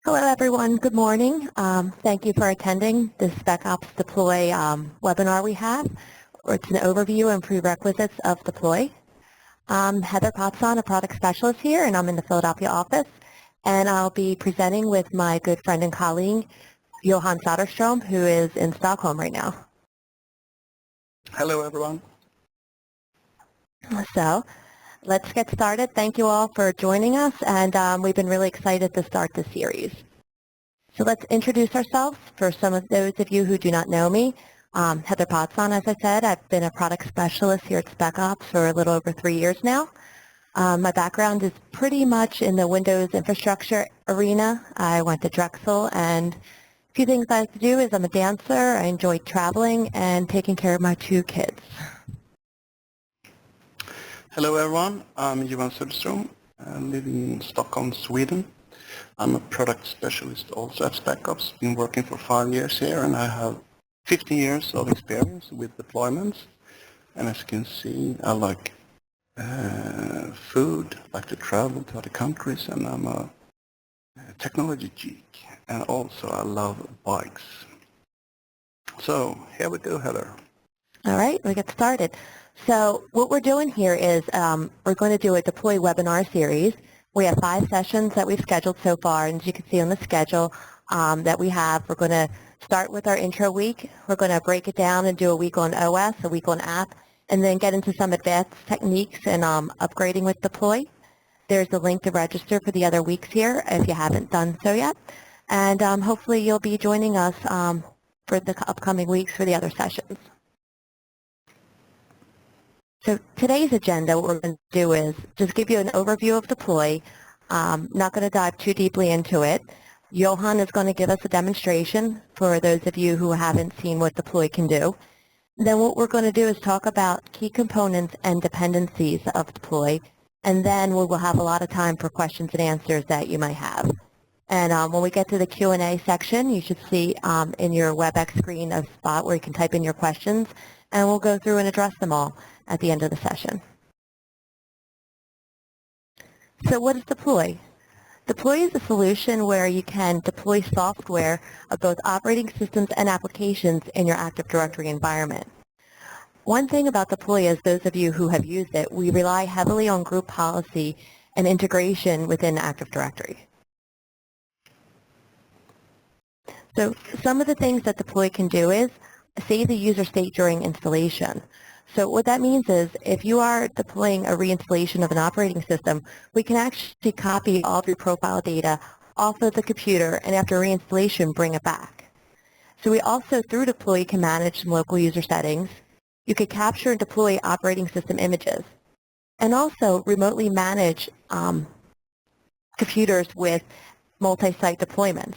Hello, everyone. Good morning. Thank you for attending this Specops Deploy webinar we have. It's an overview and prerequisites of Deploy. I'm Heather Potson, a product specialist here, and I'm in the Philadelphia office. And I'll be presenting with my good friend and colleague, Johan Soderstrom, who is in Stockholm right now. Hello, everyone. So let's get started. Thank you all for joining us, and we've been really excited to start this series. So let's introduce ourselves. For some of those of you who do not know me, Heather Potson, as I said, I've been a product specialist here at Specops for a little over 3 years now. My background is pretty much in the Windows infrastructure arena. I went to Drexel, and a few things I like to do is I'm a dancer, I enjoy traveling, and taking care of my 2 kids. Hello, everyone. I'm Johan Söderström. I live in Stockholm, Sweden. I'm a product specialist also at Specops. Been working for 5 years here, and I have 15 years of experience with deployments. And as you can see, I like food, like to travel to other countries, and I'm a technology geek. And also, I love bikes. So here we go, Heather. All right, we get started. So what we're doing here is we're going to do a Deploy webinar series. We have 5 sessions that we've scheduled so far, and as you can see on the schedule that we have, we're going to start with our intro week. We're going to break it down and do a week on OS, a week on app, and then get into some advanced techniques and upgrading with Deploy. There's a link to register for the other weeks here if you haven't done so yet. And hopefully you'll be joining us for the upcoming weeks for the other sessions. So today's agenda, what we're going to do is just give you an overview of Deploy. Not going to dive too deeply into it. Johan is going to give us a demonstration for those of you who haven't seen what Deploy can do. Then what we're going to do is talk about key components and dependencies of Deploy, and then we will have a lot of time for questions and answers that you might have. And when we get to the Q&A section, you should see in your WebEx screen a spot where you can type in your questions, and we'll go through and address them all at the end of the session. So what is Deploy? Deploy is a solution where you can deploy software of both operating systems and applications in your Active Directory environment. One thing about Deploy is those of you who have used it, we rely heavily on group policy and integration within Active Directory. So some of the things that Deploy can do is save the user state during installation. So what that means is if you are deploying a reinstallation of an operating system, we can actually copy all of your profile data off of the computer and after reinstallation bring it back. So we also, through Deploy, can manage some local user settings. You could capture and deploy operating system images and also remotely manage computers with multi-site deployments.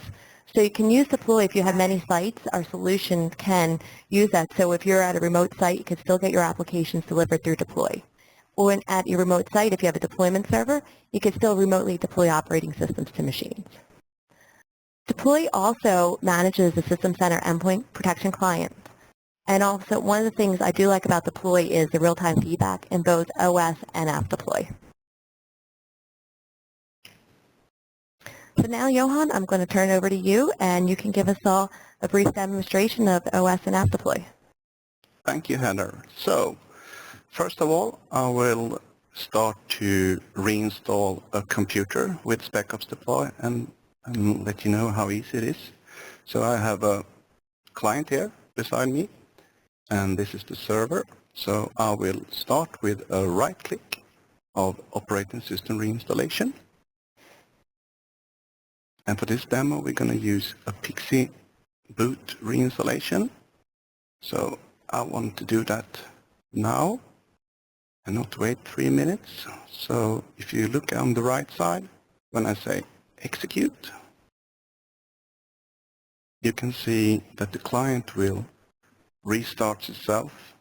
So you can use Deploy if you have many sites. Our solution can use that. So if you're at a remote site, you can still get your applications delivered through Deploy. Or at your remote site, if you have a deployment server, you can still remotely deploy operating systems to machines. Deploy also manages the System Center Endpoint Protection Client. And also, one of the things I do like about Deploy is the real-time feedback in both OS and app deploy. So now, Johan, I'm going to turn it over to you, and you can give us all a brief demonstration of OS and app deploy. Thank you, Heather. So, first of all, I will start to reinstall a computer with Specops Deploy and let you know how easy it is. So I have a client here beside me, and this is the server. So I will start with a right-click of operating system reinstallation. And for this demo, we're going to use a Pixie boot reinstallation. So I want to do that now and not wait 3 minutes. So if you look on the right side, when I say execute, you can see that the client will restart itself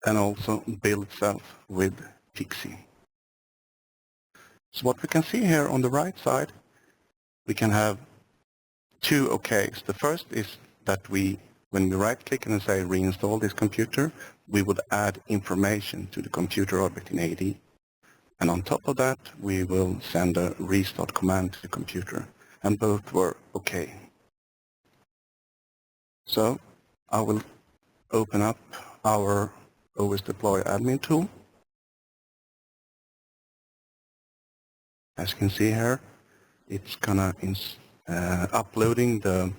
and also build itself with Pixie. So what we can see here on the right side, we can have 2 OKs. The first is that when we right-click and say reinstall this computer, we would add information to the computer object in AD. And on top of that, we will send a restart command to the computer, and both were okay. So I will open up our OS Deploy admin tool. As you can see here, it's gonna uploading the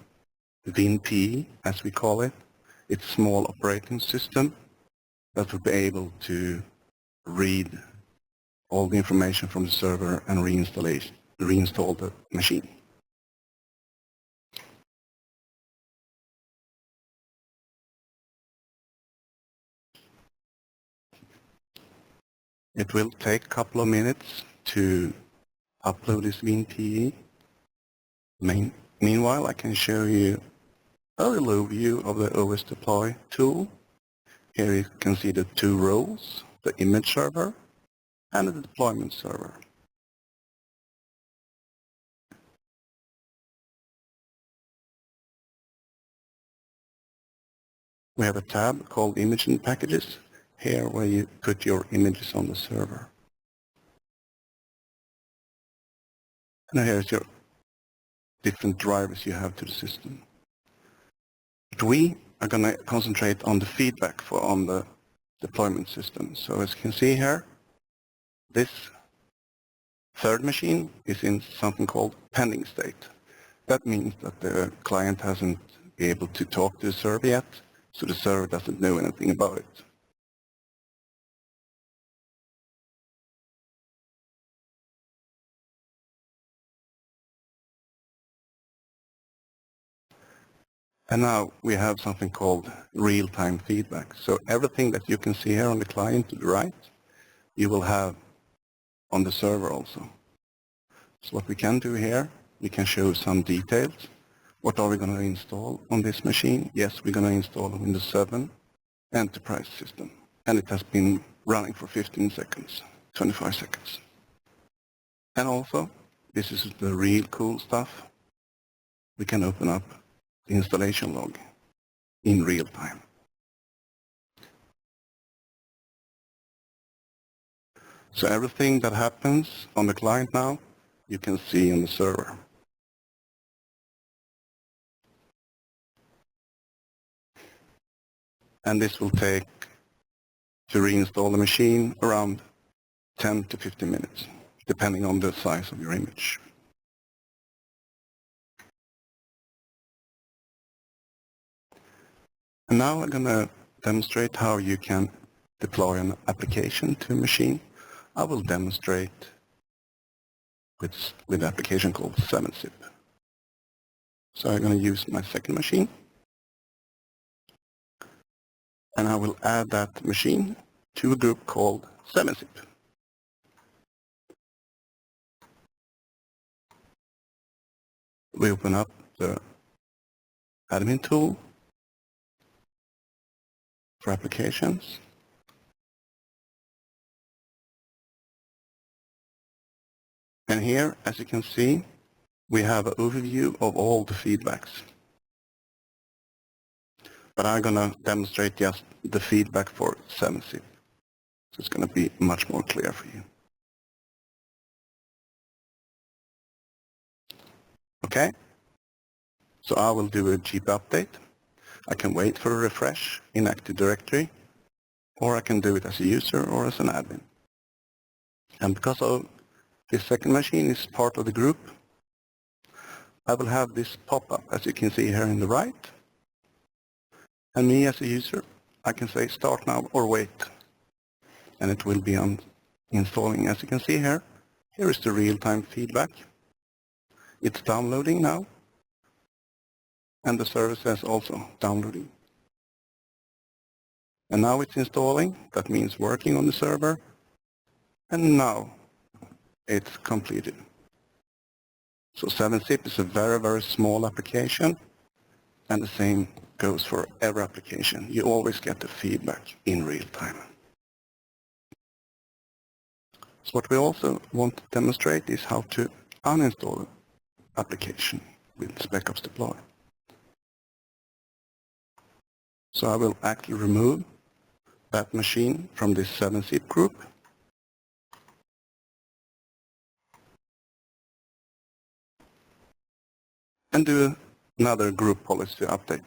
WinPE, as we call it. It's a small operating system that will be able to read all the information from the server and reinstall the machine. It will take a couple of minutes to upload this WinPE. Meanwhile, I can show you a little overview of the OS Deploy tool. Here you can see the two roles, the image server and the deployment server. We have a tab called Imaging Packages, here where you put your images on the server. And here's your different drivers you have to the system. But we are going to concentrate on the feedback on the deployment system. So as you can see here, this third machine is in something called pending state. That means that the client hasn't been able to talk to the server yet, so the server doesn't know anything about it. And now we have something called real-time feedback. So everything that you can see here on the client to the right, you will have on the server also. So what we can do here, we can show some details. What are we going to install on this machine? Yes, we're going to install a Windows 7 Enterprise system. And it has been running for 15 seconds, 25 seconds. And also, this is the real cool stuff. We can open up the installation log in real time. So everything that happens on the client now, you can see on the server. And this will take, to reinstall the machine, around 10 to 15 minutes, depending on the size of your image. And now I'm going to demonstrate how you can deploy an application to a machine. I will demonstrate with an application called 7-zip. So I'm going to use my second machine. And I will add that machine to a group called 7-zip. We open up the admin tool for applications. And here, as you can see, we have an overview of all the feedbacks. But I'm going to demonstrate just the feedback for 7-zip. So it's going to be much more clear for you. Okay? So I will do a GP update. I can wait for a refresh in Active Directory, or I can do it as a user or as an admin. And because of this second machine is part of the group, I will have this pop-up, as you can see here in the right. And me as a user, I can say start now or wait. And it will be installing, as you can see here. Here is the real-time feedback. It's downloading now. And the service is also downloading. And now it's installing. That means working on the server. And now it's completed. So 7-zip is a very, very small application. And the same goes for every application. You always get the feedback in real time. So what we also want to demonstrate is how to uninstall an application with Specops Deploy. So I will actually remove that machine from this 7-zip group. and do another group policy update.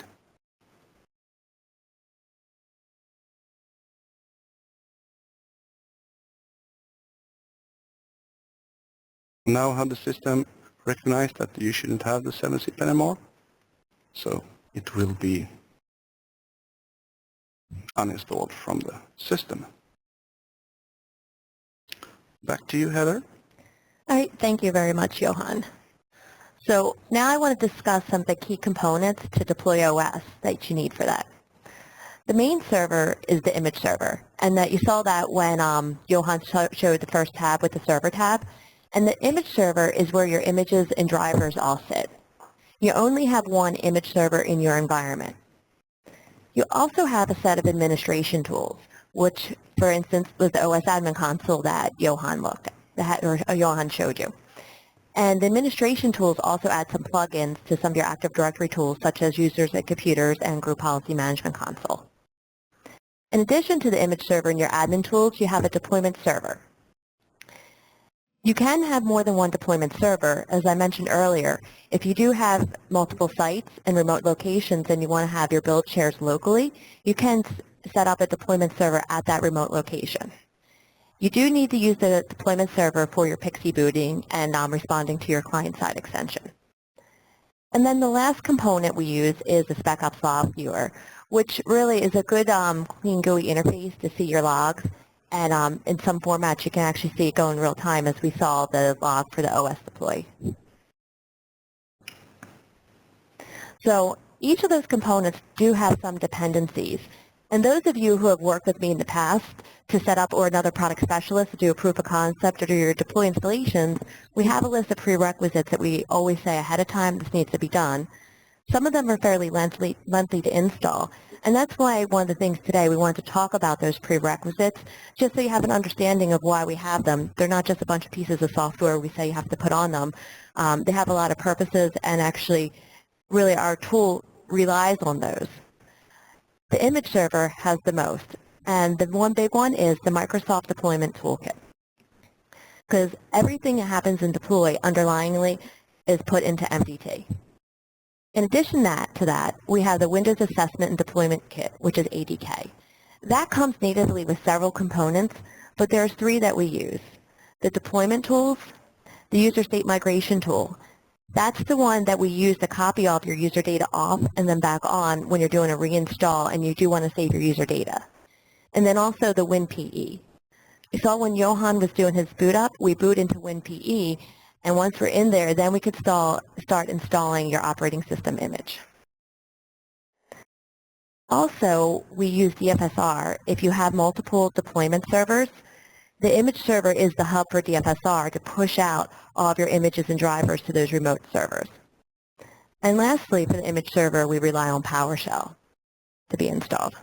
Now have the system recognized that you shouldn't have the 7-zip anymore, so it will be uninstalled from the system. Back to you, Heather. All right, thank you very much, Johan. So now I want to discuss some of the key components to deploy OS that you need for that. The main server is the image server, and that you saw that when Johan showed the first tab with the server tab. And the image server is where your images and drivers all sit. You only have one image server in your environment. You also have a set of administration tools, which, for instance, was the OS Admin Console that Johan Johan showed you. And the administration tools also add some plugins to some of your Active Directory tools, such as Users and Computers and Group Policy Management Console. In addition to the image server and your admin tools, you have a deployment server. You can have more than one deployment server. As I mentioned earlier, if you do have multiple sites and remote locations and you want to have your build shares locally, you can set up a deployment server at that remote location. You do need to use the deployment server for your PXE booting and responding to your client-side extension. And then the last component we use is the Specops log viewer, which really is a good clean GUI interface to see your logs. And in some formats, you can actually see it go in real time, as we saw the log for the OS deploy. So each of those components do have some dependencies. And those of you who have worked with me in the past to set up, or another product specialist to do a proof of concept or do your deploy installations, we have a list of prerequisites that we always say ahead of time this needs to be done. Some of them are fairly lengthy to install. And that's why one of the things today we wanted to talk about those prerequisites, just so you have an understanding of why we have them. They're not just a bunch of pieces of software we say you have to put on them. They have a lot of purposes, and actually, really our tool relies on those. The image server has the most, and the one big one is the Microsoft Deployment Toolkit. Because everything that happens in deploy underlyingly is put into MDT. In addition to that, we have the Windows Assessment and Deployment Kit, which is ADK. That comes natively with several components, but there's three that we use. The deployment tools, the user state migration tool. That's the one that we use to copy all of your user data off and then back on when you're doing a reinstall and you do want to save your user data. And then also the WinPE. You saw when Johan was doing his boot up, we boot into WinPE, and once we're in there, then we could start installing your operating system image. Also, we use DFSR. If you have multiple deployment servers, the image server is the hub for DFSR to push out all of your images and drivers to those remote servers. And lastly, for the image server, we rely on PowerShell to be installed.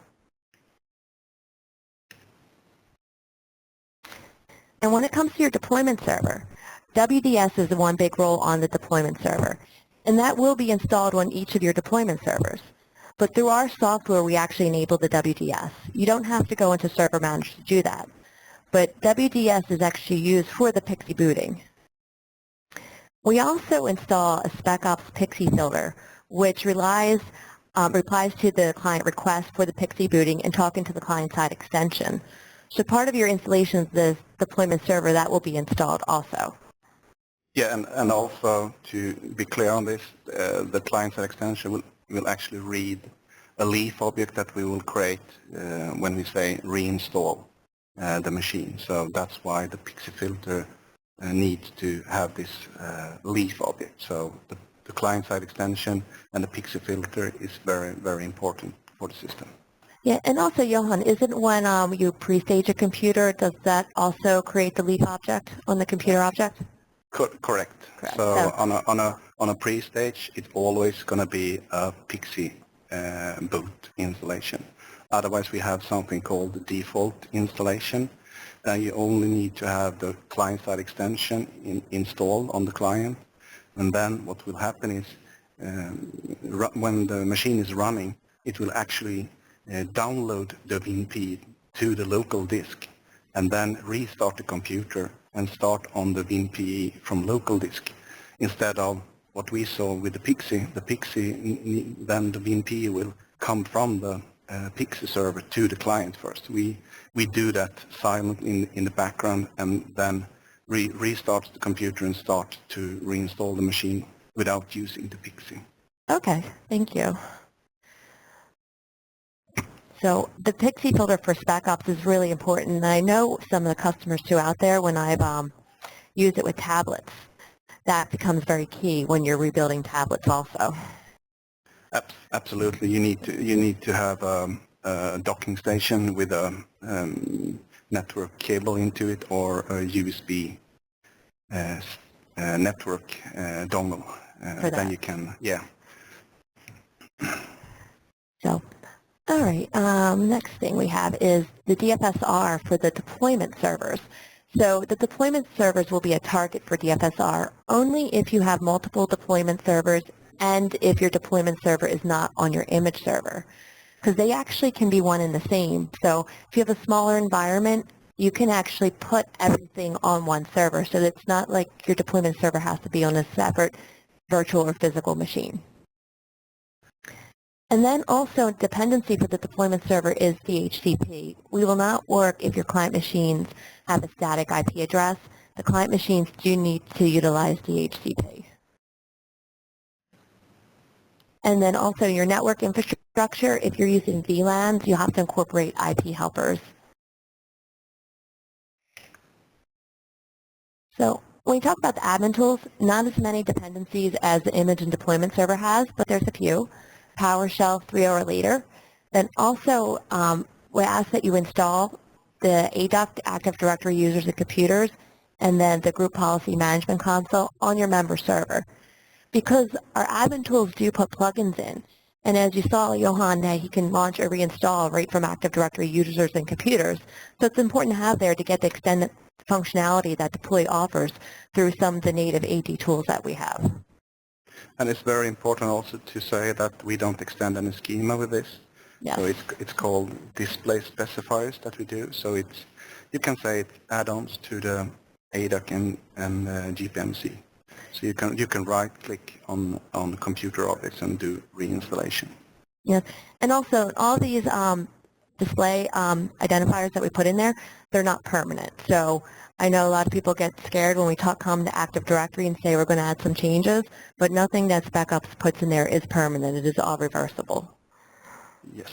And when it comes to your deployment server, WDS is the one big role on the deployment server, and that will be installed on each of your deployment servers. But through our software, we actually enable the WDS. You don't have to go into Server Manager to do that, but WDS is actually used for the PXE booting. We also install a Specops PXE filter, which replies to the client request for the PXE booting and talking to the client-side extension. So part of your installation of the deployment server, that will be installed also. Yeah, and also to be clear on this, the client-side extension will actually read a leaf object that we will create when we say reinstall the machine. So that's why the PXE filter needs to have this leaf object. So the client-side extension and the PXE filter is very, very important for the system. Yeah, and also, Johan, isn't when you pre-stage a computer, does that also create the leaf object on the computer object? Correct. So on a pre-stage, it's always going to be a PXE boot installation. Otherwise, we have something called the default installation. You only need to have the client-side extension installed on the client, and then what will happen is when the machine is running, it will actually download the WinPE to the local disk and then restart the computer and start on the WinPE from local disk instead of what we saw with the Pixie. The Pixie, then the VNP will come from the Pixie server to the client first. We do that silently in the background, and then restart the computer and start to reinstall the machine without using the Pixie. Okay, thank you. So the Pixie filter for Specops is really important, and I know some of the customers too out there, when I've used it with tablets, that becomes very key when you're rebuilding tablets also. Absolutely, you need to have a docking station with a network cable into it, or a USB network dongle. Then you can, yeah. So, all right, next thing we have is the DFSR for the deployment servers. So the deployment servers will be a target for DFSR only if you have multiple deployment servers and if your deployment server is not on your image server, because they actually can be one and the same. So if you have a smaller environment, you can actually put everything on one server, so that it's not like your deployment server has to be on a separate virtual or physical machine. And then also dependency for the deployment server is DHCP. We will not work if your client machines have a static IP address. The client machines do need to utilize DHCP. And then also your network infrastructure, if you're using VLANs, you have to incorporate IP helpers. So when we talk about the admin tools, not as many dependencies as the image and deployment server has, but there's a few. PowerShell 3.0 or later. Then also, we ask that you install the ADUC, Active Directory Users and Computers, and then the Group Policy Management Console on your member server. Because our admin tools do put plugins in, and as you saw, Johan, he can launch or reinstall right from Active Directory Users and Computers. So it's important to have there to get the extended functionality that Deploy offers through some of the native AD tools that we have. And it's very important also to say that we don't extend any schema with this. Yes. So it's called display specifiers that we do. So it's, you can say it's add-ons to the ADUC and GPMC. So you can right-click on the computer objects and do reinstallation. Yes, and also all these display identifiers that we put in there, they're not permanent. So I know a lot of people get scared when we come to Active Directory and say we're going to add some changes, but nothing that Specops puts in there is permanent. It is all reversible. Yes.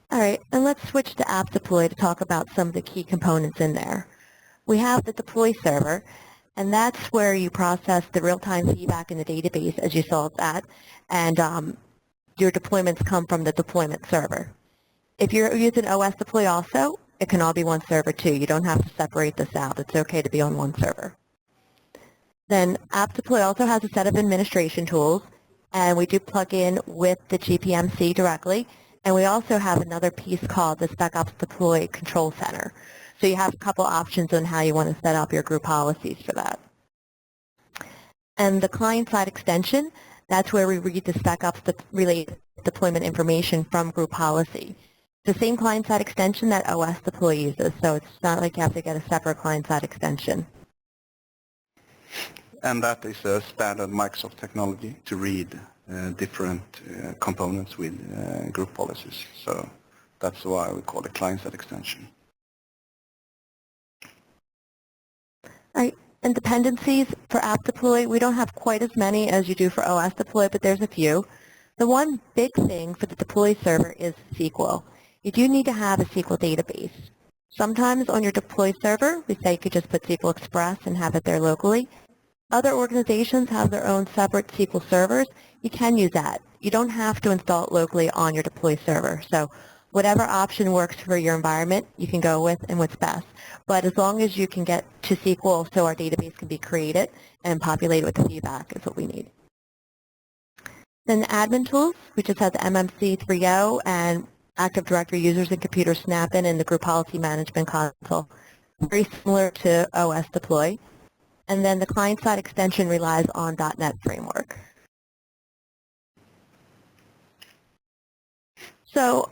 All right, and let's switch to App Deploy to talk about some of the key components in there. We have the Deploy server, and that's where you process the real-time feedback in the database, as you saw that, and your deployments come from the deployment server. If you're using OS Deploy also, it can all be one server too. You don't have to separate this out. It's okay to be on one server. Then App Deploy also has a set of administration tools, and we do plug in with the GPMC directly, and we also have another piece called the Specops Deploy Control Center. So you have a couple options on how you want to set up your group policies for that. And the client-side extension, that's where we read the Specops related deployment information from group policy. The same client-side extension that OS Deploy uses, so it's not like you have to get a separate client-side extension. And that is a standard Microsoft technology to read different components with group policies. So that's why we call it client-side extension. All right, and dependencies for App Deploy, we don't have quite as many as you do for OS Deploy, but there's a few. The one big thing for the Deploy server is SQL. You do need to have a SQL database. Sometimes on your Deploy server, we say you could just put SQL Express and have it there locally. Other organizations have their own separate SQL servers. You can use that. You don't have to install it locally on your Deploy server. So whatever option works for your environment, you can go with and what's best. But as long as you can get to SQL so our database can be created and populated with the feedback is what we need. Then the admin tools, we just have the MMC 3.0 and Active Directory Users and Computers Snap-in and the Group Policy Management Console. Very similar to OS Deploy. And then the client-side extension relies on .NET Framework. So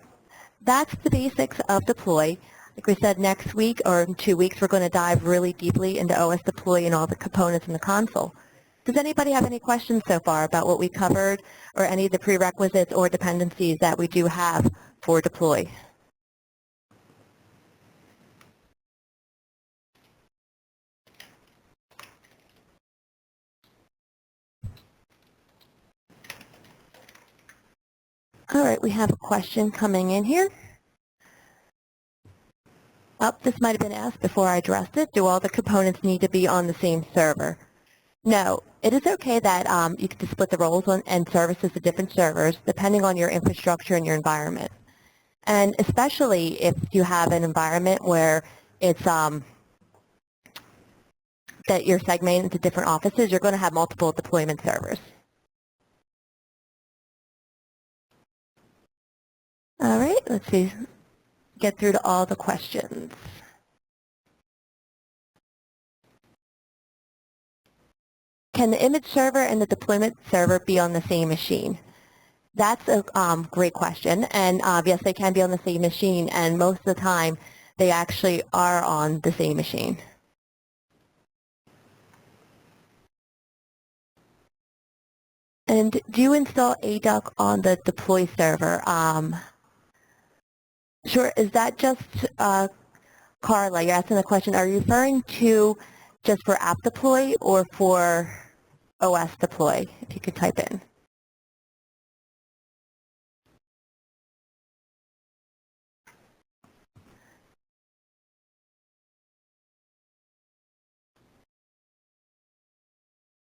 that's the basics of Deploy. Like we said, next week or in 2 weeks, we're going to dive really deeply into OS Deploy and all the components in the console. Does anybody have any questions so far about what we covered or any of the prerequisites or dependencies that we do have for Deploy? All right, we have a question coming in here. Oh, this might have been asked before I addressed it. Do all the components need to be on the same server? No. It is okay that you can split the roles and services to different servers depending on your infrastructure and your environment. And especially if you have an environment where it's that you're segmented into different offices, you're going to have multiple deployment servers. All right, let's see. Get through to all the questions. Can the image server and the deployment server be on the same machine? That's a great question, and yes, they can be on the same machine, and most of the time, they actually are on the same machine. And do you install ADUC on the deploy server? Sure, is that just, Carla, you're asking the question, are you referring to just for app deploy or for OS deploy, if you could type in?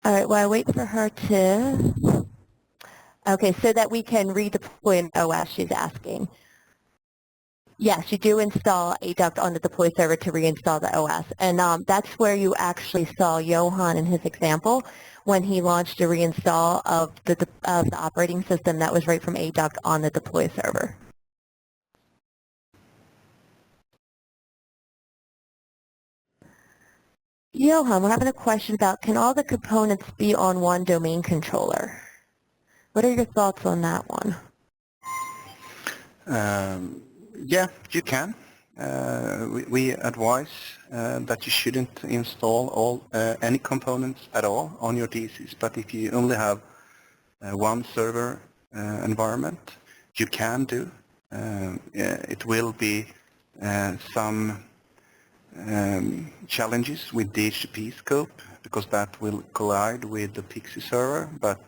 All right, while I wait for her to, okay, so that we can redeploy an OS, she's asking. Yes, you do install ADUC on the deploy server to reinstall the OS, and that's where you actually saw Johan in his example when he launched a reinstall of the operating system that was right from ADUC on the deploy server. Johan, we're having a question about, can all the components be on one domain controller? What are your thoughts on that one? Yeah, you can. We advise that you shouldn't install any components at all on your DCs, but if you only have one server environment, you can do. It will be some challenges with DHCP scope because that will collide with the Pixie server, but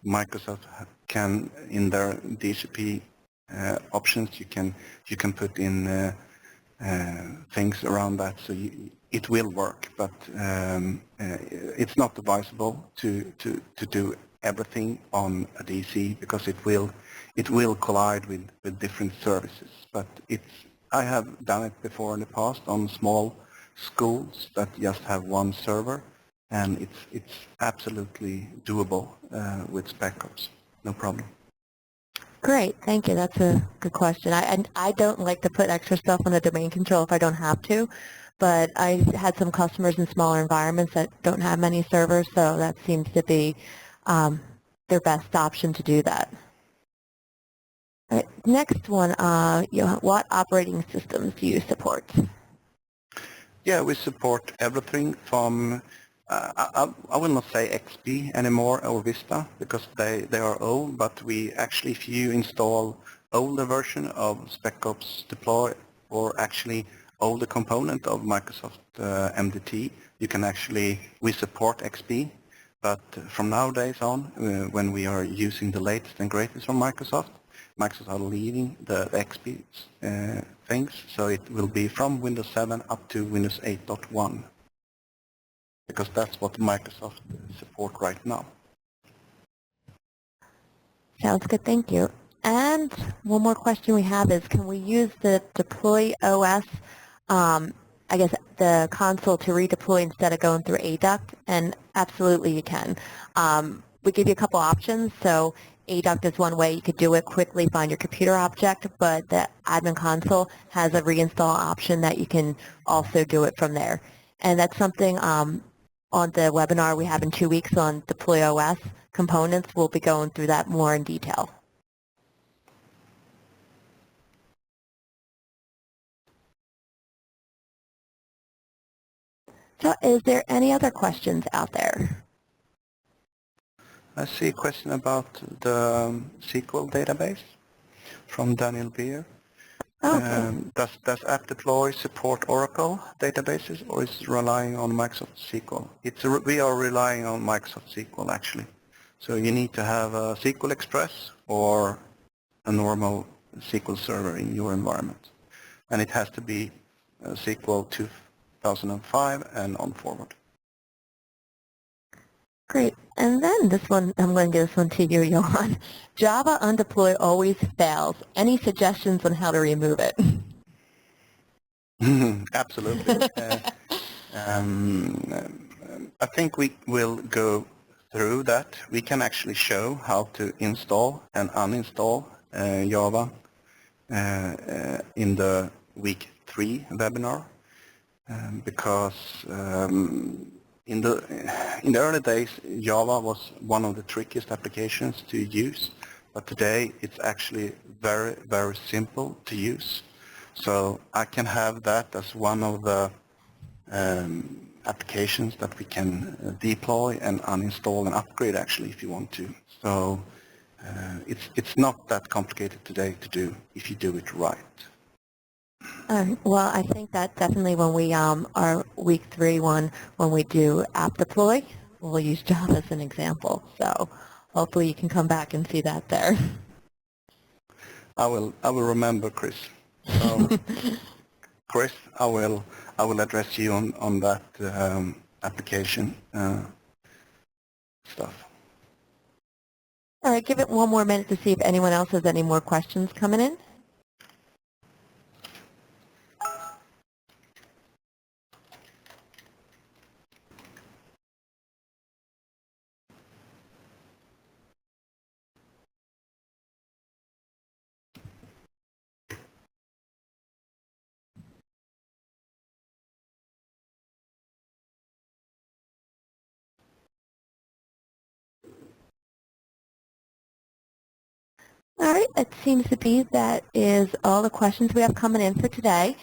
Microsoft can, in their DHCP options, you can put in things around that, so it will work. But it's not advisable to do everything on a DC because it will collide with different services. But I have done it before in the past on small schools that just have one server, and it's absolutely doable with Specops, no problem. Great, thank you. That's a good question. I don't like to put extra stuff on the domain control if I don't have to, but I had some customers in smaller environments that don't have many servers, so that seems to be their best option to do that. All right, next one, what operating systems do you support? Yeah, we support everything from I will not say XP anymore or Vista because they are old, but we actually, if you install older version of Specops Deploy or actually older component of Microsoft MDT, you can actually, we support XP, but from nowadays on, when we are using the latest and greatest from Microsoft are leading the XP things, so it will be from Windows 7 up to Windows 8.1. because that's what Microsoft support right now. Sounds good, thank you. And one more question we have is, can we use the Deploy OS, I guess the console to redeploy instead of going through ADUC? And absolutely you can. We give you a couple options, so ADUC is one way you could do it quickly, find your computer object, but the admin console has a reinstall option that you can also do it from there. And that's something on the webinar we have in 2 weeks on Deploy OS components. We'll be going through that more in detail. So is there any other questions out there? I see a question about the SQL database from Daniel Beer. Okay. Does App Deploy support Oracle databases, or is it relying on Microsoft SQL? We are relying on Microsoft SQL actually. So you need to have a SQL Express or a normal SQL server in your environment. And it has to be SQL 2005 and on forward. Great. And then this one, I'm going to give this one to you, Johan. Java on deploy always fails. Any suggestions on how to remove it? Absolutely. I think we will go through that. We can actually show how to install and uninstall Java in the week 3 webinar, because in the early days Java was one of the trickiest applications to use, but today it's actually very, very simple to use. So I can have that as one of the applications that we can deploy and uninstall and upgrade actually if you want to. So it's not that complicated today to do if you do it right. Well, I think that definitely when we our week 3 one, when we do app deploy, we'll use Java as an example. So hopefully you can come back and see that there. I will remember, Chris. So, Chris, I will address you on that application stuff. All right, give it one more minute to see if anyone else has any more questions coming in. All right, it seems to be that is all the questions we have coming in for today.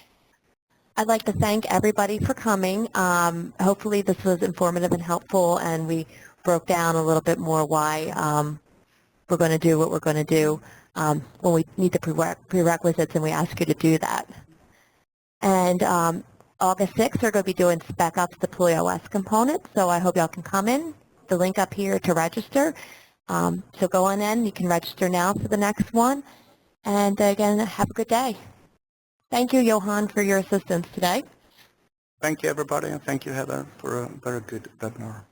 I'd like to thank everybody for coming. Hopefully this was informative and helpful, and we broke down a little bit more why we're going to do what we're going to do when we need the prerequisites, and we ask you to do that. And August 6th, we're going to be doing Specops Deploy OS components, so I hope y'all can come in. The link up here to register. So go on in. You can register now for the next one. And again, have a good day. Thank you, Johan, for your assistance today. Thank you, everybody, and thank you, Heather, for a very good webinar.